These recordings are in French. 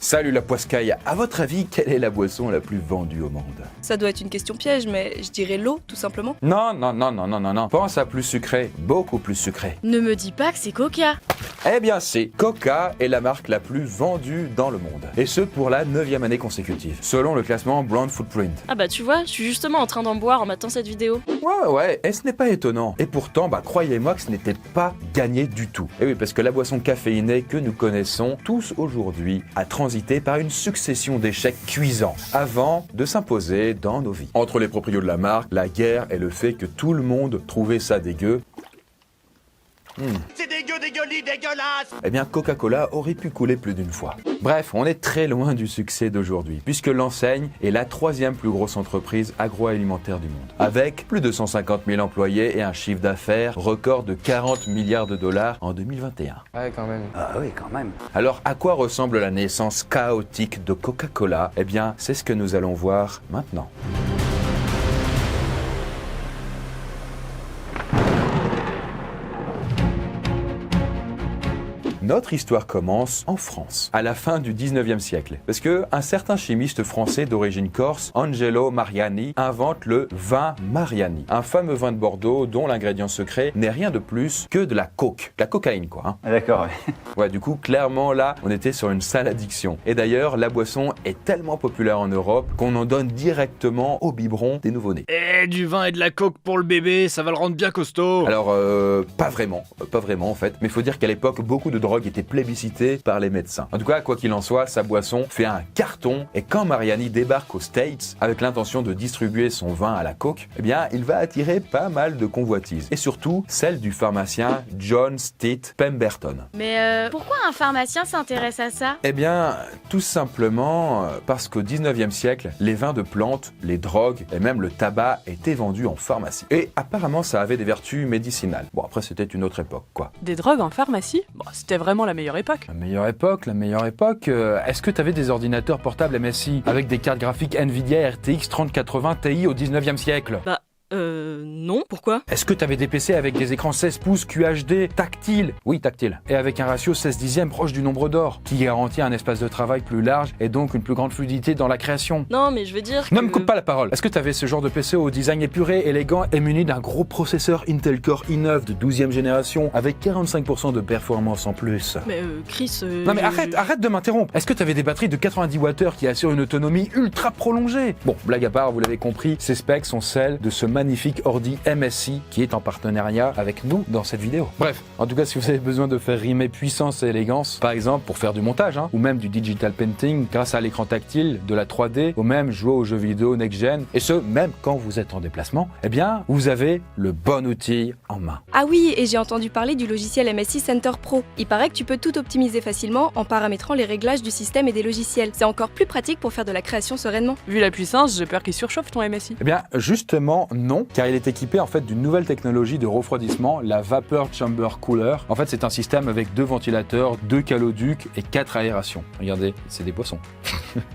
Salut la poiscaille, à votre avis, quelle est la boisson la plus vendue au monde? Ça doit être une question piège, mais je dirais l'eau, tout simplement. Non. Pense à plus sucré, beaucoup plus sucré. Ne me dis pas que c'est Coca. Eh bien si, Coca est la marque la plus vendue dans le monde. Et ce pour la 9e année consécutive, selon le classement Brand Footprint. Ah bah tu vois, je suis justement en train d'en boire en matant cette vidéo. Ouais, et ce n'est pas étonnant. Et pourtant, croyez-moi que ce n'était pas gagné du tout. Et oui, parce que la boisson caféinée que nous connaissons tous aujourd'hui a transité par une succession d'échecs cuisants avant de s'imposer dans nos vies. Entre les proprios de la marque, la guerre et le fait que tout le monde trouvait ça dégueu, C'est dégueulasse. eh bien Coca-Cola aurait pu couler plus d'une fois. Bref, on est très loin du succès d'aujourd'hui, puisque l'enseigne est la 3e plus grosse entreprise agroalimentaire du monde, avec plus de 150 000 employés et un chiffre d'affaires record de 40 milliards de dollars en 2021. Ouais, quand même. Ah oui, quand même. Alors, à quoi ressemble la naissance chaotique de Coca-Cola? Eh bien, c'est ce que nous allons voir maintenant. Notre histoire commence en France, à la fin du 19e siècle. Parce que un certain chimiste français d'origine corse, Angelo Mariani, invente le vin Mariani. Un fameux vin de Bordeaux dont l'ingrédient secret n'est rien de plus que de la coke. De la cocaïne, quoi. Hein. Ah, d'accord, ouais. Ouais, du coup, clairement, là, on était sur une sale addiction. Et d'ailleurs, la boisson est tellement populaire en Europe qu'on en donne directement au biberon des nouveau-nés. Eh, du vin et de la coke pour le bébé, ça va le rendre bien costaud. Alors, pas vraiment en fait, mais faut dire qu'à l'époque, beaucoup de drogues étaient plébiscitées par les médecins. En tout cas, quoi qu'il en soit, sa boisson fait un carton, et quand Mariani débarque aux States avec l'intention de distribuer son vin à la coke, eh bien, il va attirer pas mal de convoitises, et surtout celle du pharmacien John Stitt Pemberton. Mais pourquoi un pharmacien s'intéresse à ça? Eh bien, tout simplement parce qu'au 19e siècle, les vins de plantes, les drogues et même le tabac étaient vendus en pharmacie. Et apparemment, ça avait des vertus médicinales. Bon, après, c'était une autre époque, quoi. Des drogues en pharmacie? Bon, c'était vraiment la meilleure époque. La meilleure époque, est-ce que t'avais des ordinateurs portables MSI avec des cartes graphiques Nvidia RTX 3080 Ti au 19e siècle? Non, pourquoi? Est-ce que t'avais des PC avec des écrans 16 pouces QHD tactiles? Oui, tactile. Et avec un ratio 16 dixièmes proche du nombre d'or, qui garantit un espace de travail plus large et donc une plus grande fluidité dans la création. Non, mais je veux dire Ne me coupe pas la parole. Est-ce que t'avais ce genre de PC au design épuré, élégant et muni d'un gros processeur Intel Core i9 de 12e génération avec 45% de performance en plus? Mais Chris... Non mais arrête de m'interrompre. Est-ce que t'avais des batteries de 90 Wh qui assurent une autonomie ultra prolongée? Bon, blague à part, vous l'avez compris, ces specs sont celles de ce magnifique ordi MSI qui est en partenariat avec nous dans cette vidéo. Bref, en tout cas, si vous avez besoin de faire rimer puissance et élégance, par exemple pour faire du montage, ou même du digital painting grâce à l'écran tactile, de la 3D, ou même jouer aux jeux vidéo next-gen, et ce, même quand vous êtes en déplacement, eh bien, vous avez le bon outil en main. Ah oui, et j'ai entendu parler du logiciel MSI Center Pro. Il paraît que tu peux tout optimiser facilement en paramétrant les réglages du système et des logiciels. C'est encore plus pratique pour faire de la création sereinement. Vu la puissance, j'ai peur qu'il surchauffe ton MSI. Eh bien, justement, non, car il est équipé en fait d'une nouvelle technologie de refroidissement, la Vapor Chamber Cooler. En fait, c'est un système avec 2 ventilateurs, 2 caloducs et 4 aérations. Regardez, c'est des poissons.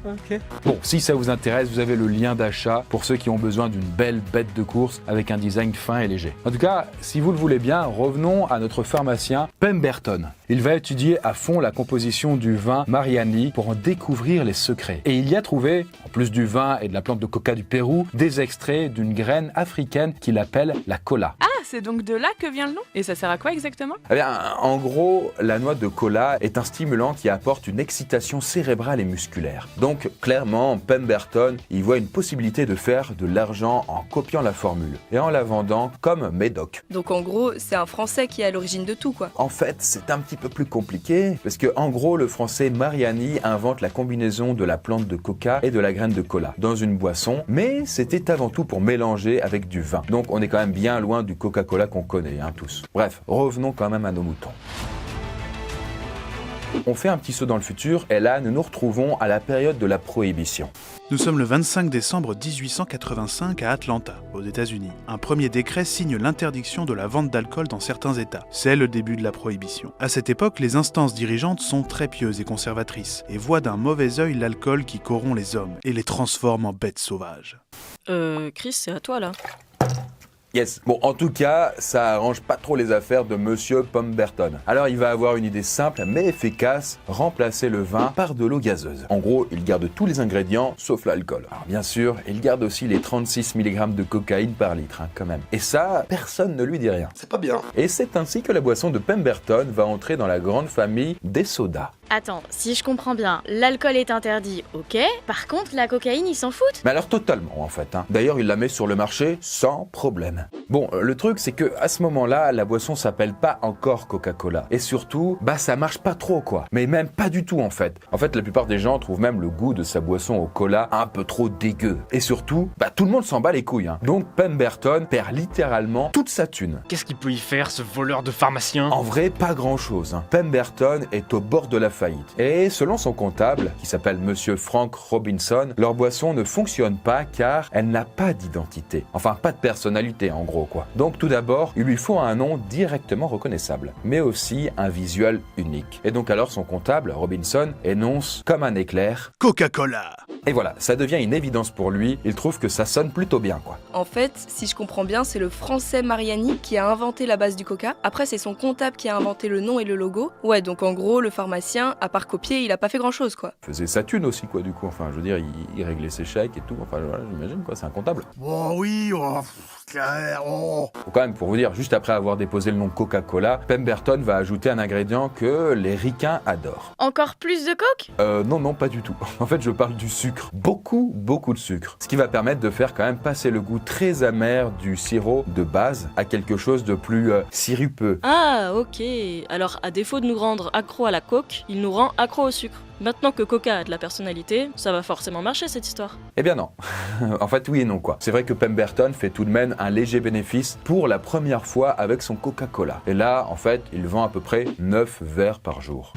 Ok. Bon, si ça vous intéresse, vous avez le lien d'achat pour ceux qui ont besoin d'une belle bête de course avec un design fin et léger. En tout cas, si vous le voulez bien, revenons à notre pharmacien Pemberton. Il va étudier à fond la composition du vin Mariani pour en découvrir les secrets. Et il y a trouvé, en plus du vin et de la plante de coca du Pérou, des extraits d'une graine africaine qu'il appelle la cola. Ah, c'est donc de là que vient le nom? Et ça sert à quoi exactement? Eh bien, en gros, la noix de cola est un stimulant qui apporte une excitation cérébrale et musculaire. Donc, clairement, Pemberton, il voit une possibilité de faire de l'argent en copiant la formule et en la vendant comme médoc. Donc en gros, c'est un Français qui est à l'origine de tout, quoi. En fait, c'est un petit peu plus compliqué parce que, en gros, le français Mariani invente la combinaison de la plante de coca et de la graine de cola dans une boisson, mais c'était avant tout pour mélanger avec du vin. Donc, on est quand même bien loin du Coca-Cola qu'on connaît, tous. Bref, revenons quand même à nos moutons. On fait un petit saut dans le futur et là, nous nous retrouvons à la période de la Prohibition. Nous sommes le 25 décembre 1885 à Atlanta, aux États-Unis. Un premier décret signe l'interdiction de la vente d'alcool dans certains États. C'est le début de la prohibition. À cette époque, les instances dirigeantes sont très pieuses et conservatrices et voient d'un mauvais œil l'alcool qui corrompt les hommes et les transforme en bêtes sauvages. Chris, c'est à toi là. Yes. Bon, en tout cas, ça arrange pas trop les affaires de Monsieur Pemberton. Alors il va avoir une idée simple mais efficace, remplacer le vin par de l'eau gazeuse. En gros, il garde tous les ingrédients sauf l'alcool. Alors bien sûr, il garde aussi les 36 mg de cocaïne par litre, quand même. Et ça, personne ne lui dit rien. C'est pas bien. Et c'est ainsi que la boisson de Pemberton va entrer dans la grande famille des sodas. Attends, si je comprends bien, l'alcool est interdit, ok. Par contre, la cocaïne, ils s'en foutent. Mais alors totalement en fait. D'ailleurs, il la met sur le marché sans problème. Bon, le truc c'est que à ce moment-là, la boisson s'appelle pas encore Coca-Cola. Et surtout, ça marche pas trop quoi. Mais même pas du tout en fait. En fait, la plupart des gens trouvent même le goût de sa boisson au cola un peu trop dégueu. Et surtout, tout le monde s'en bat les couilles. Donc Pemberton perd littéralement toute sa thune. Qu'est-ce qu'il peut y faire, ce voleur de pharmacien? En vrai, pas grand-chose. Pemberton est au bord de la faillite. Et selon son comptable, qui s'appelle Monsieur Frank Robinson, leur boisson ne fonctionne pas car elle n'a pas d'identité. Enfin, pas de personnalité en gros quoi. Donc tout d'abord, il lui faut un nom directement reconnaissable, mais aussi un visuel unique. Et donc alors son comptable, Robinson, énonce comme un éclair Coca-Cola. Et voilà, ça devient une évidence pour lui, il trouve que ça sonne plutôt bien quoi. En fait, si je comprends bien, c'est le français Mariani qui a inventé la base du coca. Après, c'est son comptable qui a inventé le nom et le logo. Ouais, donc en gros, le pharmacien, à part copier, il a pas fait grand chose quoi. Il faisait sa thune aussi quoi du coup, enfin je veux dire, il réglait ses chèques et tout, enfin voilà, j'imagine quoi, c'est un comptable. Oh oui, clair, Faut quand même, pour vous dire, juste après avoir déposé le nom Coca-Cola, Pemberton va ajouter un ingrédient que les ricains adorent. Encore plus de coke? Non, pas du tout. En fait, je parle du sucre. Beaucoup de sucre. Ce qui va permettre de faire quand même passer le goût très amer du sirop de base à quelque chose de plus sirupeux. Ah, ok. Alors, à défaut de nous rendre accro à la coke, il nous rend accro au sucre. Maintenant que Coca a de la personnalité, ça va forcément marcher cette histoire. Eh bien non. En fait, oui et non quoi. C'est vrai que Pemberton fait tout de même un léger bénéfice pour la première fois avec son Coca-Cola. Et là, en fait, il vend à peu près 9 verres par jour.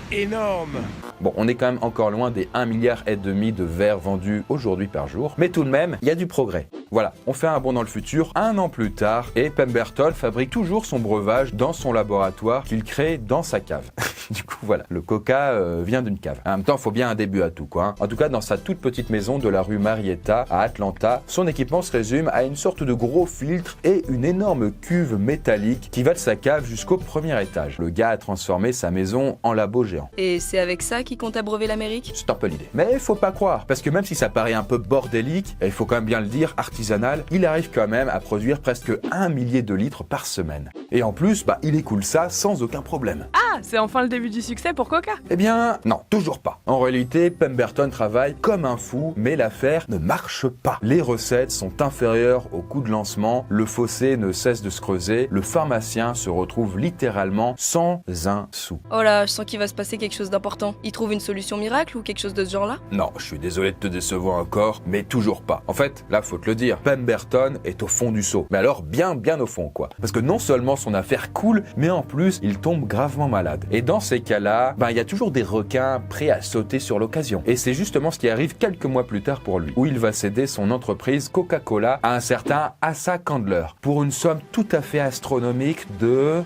Énorme! Bon, on est quand même encore loin des 1,5 milliard de verres vendus aujourd'hui par jour, mais tout de même, il y a du progrès. Voilà, on fait un bond dans le futur, 1 an plus tard, et Pemberton fabrique toujours son breuvage dans son laboratoire qu'il crée dans sa cave. Du coup, voilà, le coca vient d'une cave. En même temps, il faut bien un début à tout, quoi. En tout cas, dans sa toute petite maison de la rue Marietta, à Atlanta, son équipement se résume à une sorte de gros filtre et une énorme cuve métallique qui va de sa cave jusqu'au premier étage. Le gars a transformé sa maison en labo géant. Et c'est avec ça qu'il compte abreuver l'Amérique? C'est un peu l'idée. Mais faut pas croire, parce que même si ça paraît un peu bordélique, et il faut quand même bien le dire, artisanal, il arrive quand même à produire presque 1 millier de litres par semaine. Et en plus, il écoule ça sans aucun problème. Ah, c'est enfin le début du succès pour Coca. Eh bien, non, toujours pas. En réalité, Pemberton travaille comme un fou, mais l'affaire ne marche pas. Les recettes sont inférieures au coût de lancement, le fossé ne cesse de se creuser, le pharmacien se retrouve littéralement sans un sou. Oh là, je sens qu'il va se passer quelque chose d'important. Il trouve une solution miracle ou quelque chose de ce genre-là? Non, je suis désolé de te décevoir encore, mais toujours pas. En fait, là, faut te le dire, Pemberton est au fond du seau. Mais alors, bien au fond, quoi. Parce que non seulement son affaire coule, mais en plus, il tombe gravement malade. Et dans ces cas-là, il y a toujours des requins prêts à sauter sur l'occasion. Et c'est justement ce qui arrive quelques mois plus tard pour lui, où il va céder son entreprise Coca-Cola à un certain Asa Candler, pour une somme tout à fait astronomique de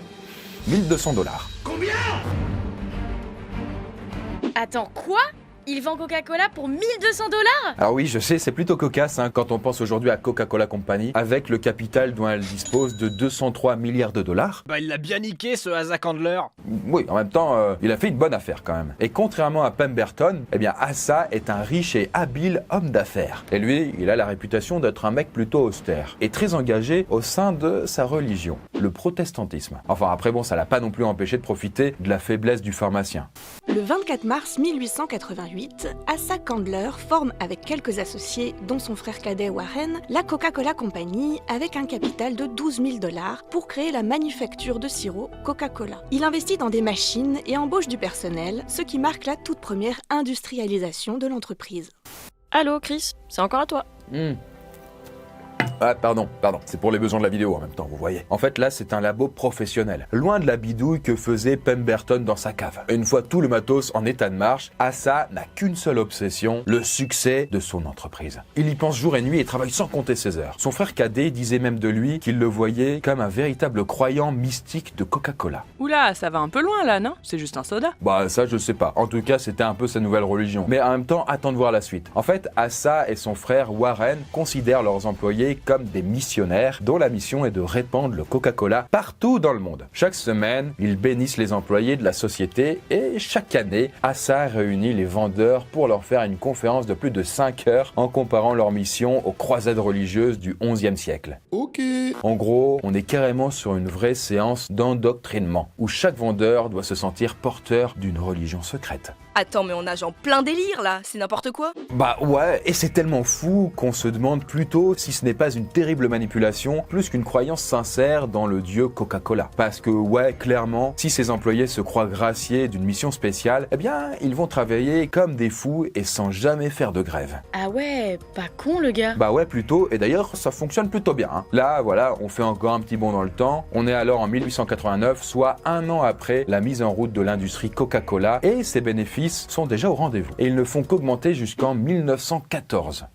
$1 200. Combien? Attends, quoi? Il vend Coca-Cola pour $1 200? Alors oui, je sais, c'est plutôt cocasse quand on pense aujourd'hui à Coca-Cola Company, avec le capital dont elle dispose de 203 milliards de dollars. Il l'a bien niqué ce Asa Candler. Oui, en même temps, il a fait une bonne affaire quand même. Et contrairement à Pemberton, Asa est un riche et habile homme d'affaires. Et lui, il a la réputation d'être un mec plutôt austère et très engagé au sein de sa religion, le protestantisme. Enfin après ça l'a pas non plus empêché de profiter de la faiblesse du pharmacien. Le 24 mars 1888, Asa Candler forme avec quelques associés, dont son frère cadet Warren, la Coca-Cola Company avec un capital de $12 000 pour créer la manufacture de sirop Coca-Cola. Il investit dans des machines et embauche du personnel, ce qui marque la toute première industrialisation de l'entreprise. Allô, Chris, c'est encore à toi. Ah, pardon, c'est pour les besoins de la vidéo en même temps, vous voyez. En fait, là, c'est un labo professionnel, loin de la bidouille que faisait Pemberton dans sa cave. Une fois tout le matos en état de marche, Asa n'a qu'une seule obsession, le succès de son entreprise. Il y pense jour et nuit et travaille sans compter ses heures. Son frère cadet disait même de lui qu'il le voyait comme un véritable croyant mystique de Coca-Cola. Oula, ça va un peu loin là, non? C'est juste un soda. Ça, je sais pas. En tout cas, c'était un peu sa nouvelle religion. Mais en même temps, attends de voir la suite. En fait, Asa et son frère Warren considèrent leurs employés comme des missionnaires dont la mission est de répandre le Coca-Cola partout dans le monde. Chaque semaine, ils bénissent les employés de la société et chaque année, Assa réunit les vendeurs pour leur faire une conférence de plus de 5 heures en comparant leur mission aux croisades religieuses du XIe siècle. Ok. En gros, on est carrément sur une vraie séance d'endoctrinement où chaque vendeur doit se sentir porteur d'une religion secrète. Attends, mais on nage en plein délire là, c'est n'importe quoi. Bah ouais, et c'est tellement fou qu'on se demande plutôt si ce n'est pas une terrible manipulation plus qu'une croyance sincère dans le dieu Coca-Cola. Parce que ouais, clairement, si ces employés se croient graciés d'une mission spéciale, eh bien, ils vont travailler comme des fous et sans jamais faire de grève. Ah ouais, pas con le gars. Bah ouais, plutôt, et d'ailleurs, ça fonctionne plutôt bien. Hein. Là, voilà, on fait encore un petit bond dans le temps. On est alors en 1889, soit un an après la mise en route de l'industrie Coca-Cola, et ses bénéfices sont déjà au rendez-vous. Et ils ne font qu'augmenter jusqu'en 1914.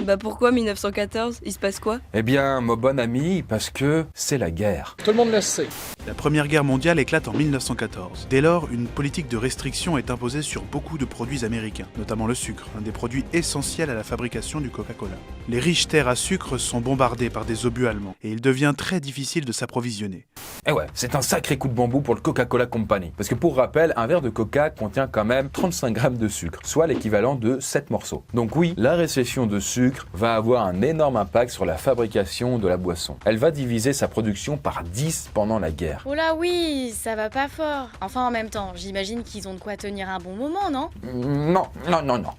Bah pourquoi 1914? Il se passe quoi? Eh bien, mon bon ami, parce que c'est la guerre. Tout le monde le sait. La Première Guerre mondiale éclate en 1914. Dès lors, une politique de restriction est imposée sur beaucoup de produits américains, notamment le sucre, un des produits essentiels à la fabrication du Coca-Cola. Les riches terres à sucre sont bombardées par des obus allemands, et il devient très difficile de s'approvisionner. Eh ouais, c'est un sacré coup de bambou pour le Coca-Cola Company. Parce que pour rappel, un verre de coca contient quand même 35 grammes de sucre, soit l'équivalent de 7 morceaux. Donc oui, la récession de sucre va avoir un énorme impact sur la fabrication de la boisson. Elle va diviser sa production par 10 pendant la guerre. Oh là oui, ça va pas fort. Enfin en même temps, j'imagine qu'ils ont de quoi tenir un bon moment, non? Non.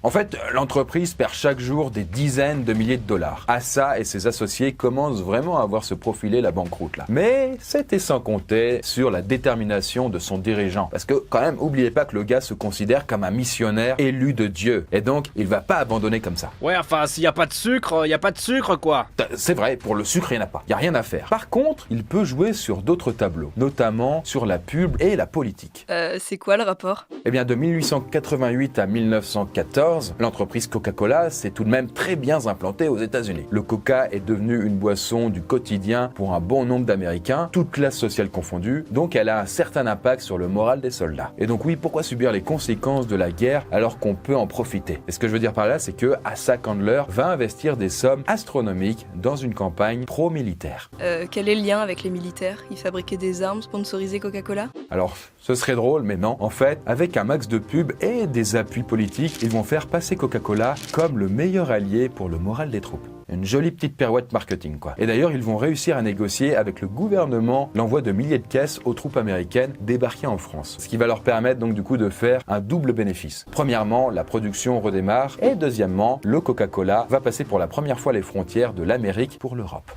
En fait, l'entreprise perd chaque jour des dizaines de milliers de dollars. Assa et ses associés commencent vraiment à voir se profiler la banqueroute là. Mais c'était sans compter sur la détermination de son dirigeant. Parce que quand même, oubliez pas que le gars se considère comme un missionnaire élu de Dieu. Et donc, il va pas abandonner comme ça. Ouais, enfin, s'il y a pas de sucre, y a pas de sucre, quoi. C'est vrai, pour le sucre, il n'y en a pas. Il n'y a rien à faire. Par contre, il peut jouer sur d'autres tableaux, notamment sur la pub et la politique. C'est quoi le rapport? Eh bien, de 1888 à 1914, l'entreprise Coca-Cola s'est tout de même très bien implantée aux États-Unis. Le Coca est devenu une boisson du quotidien pour un bon nombre d'Américains, toutes classes sociales confondues, donc elle a un certain impact sur le moral des soldats. Et donc oui, pourquoi subir les conséquences de la guerre alors qu'on peut en profiter? Et ce que je veux dire par là, c'est que Assa Candler va investir des sommes astronomiques dans une campagne pro-militaire. Quel est le lien avec les militaires? Ils fabriquaient des armes sponsorisées Coca-Cola? Alors, ce serait drôle, mais non. En fait, avec un max de pub et des appuis politiques, ils vont faire passer Coca-Cola comme le meilleur allié pour le moral des troupes. Une jolie petite pirouette marketing, quoi. Et d'ailleurs, ils vont réussir à négocier avec le gouvernement l'envoi de milliers de caisses aux troupes américaines débarquées en France. Ce qui va leur permettre donc du coup de faire un double bénéfice. Premièrement, la production redémarre et deuxièmement, le Coca-Cola va passer pour la première fois les frontières de l'Amérique pour l'Europe.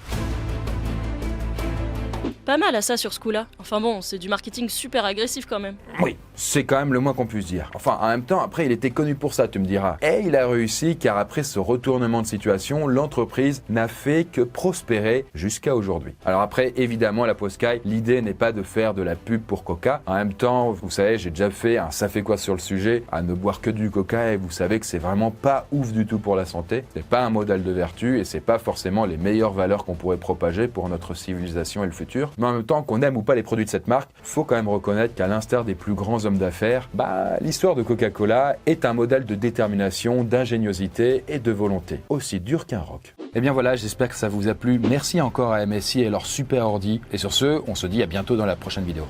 Pas mal à ça sur ce coup-là. Enfin bon, c'est du marketing super agressif quand même. Oui, c'est quand même le moins qu'on puisse dire. Enfin, en même temps, après, il était connu pour ça, tu me diras. Et il a réussi car après ce retournement de situation, l'entreprise n'a fait que prospérer jusqu'à aujourd'hui. Alors après, évidemment, la Poscaille, l'idée n'est pas de faire de la pub pour Coca. En même temps, vous savez, j'ai déjà fait un ça fait quoi sur le sujet, à ne boire que du Coca et vous savez que c'est vraiment pas ouf du tout pour la santé. C'est pas un modèle de vertu et c'est pas forcément les meilleures valeurs qu'on pourrait propager pour notre civilisation et le futur. Mais en même temps, qu'on aime ou pas les produits de cette marque, faut quand même reconnaître qu'à l'instar des plus grands hommes d'affaires, l'histoire de Coca-Cola est un modèle de détermination, d'ingéniosité et de volonté, aussi dur qu'un roc. Et bien voilà, j'espère que ça vous a plu. Merci encore à MSI et leur super ordi. Et sur ce, on se dit à bientôt dans la prochaine vidéo.